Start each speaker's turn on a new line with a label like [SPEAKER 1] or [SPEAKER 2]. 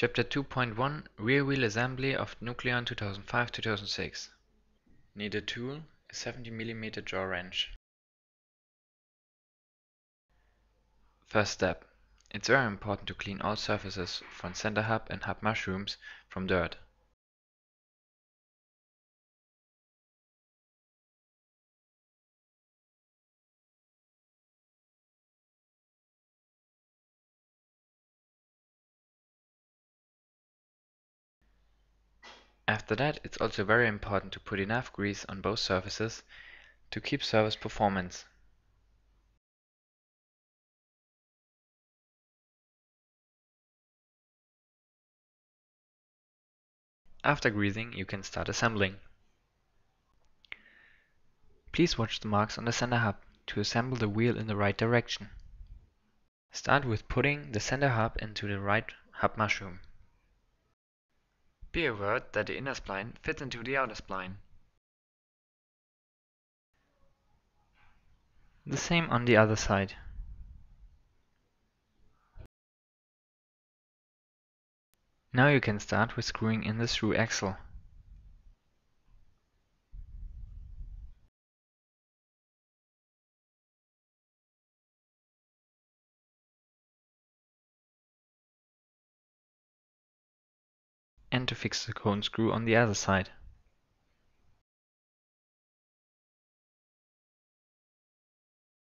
[SPEAKER 1] Chapter 2.1 Rear Wheel Assembly of Nucleon 2005-2006. Need a tool, a 70mm jaw wrench. First step. It's very important to clean all surfaces from center hub and hub mushrooms from dirt. After that, it's also very important to put enough grease on both surfaces to keep service performance. After greasing, you can start assembling. Please watch the marks on the center hub to assemble the wheel in the right direction. Start with putting the center hub into the right hub mushroom. Be aware that the inner spline fits into the outer spline. The same on the other side. Now you can start with screwing in the through axle. And to fix the cone screw on the other side.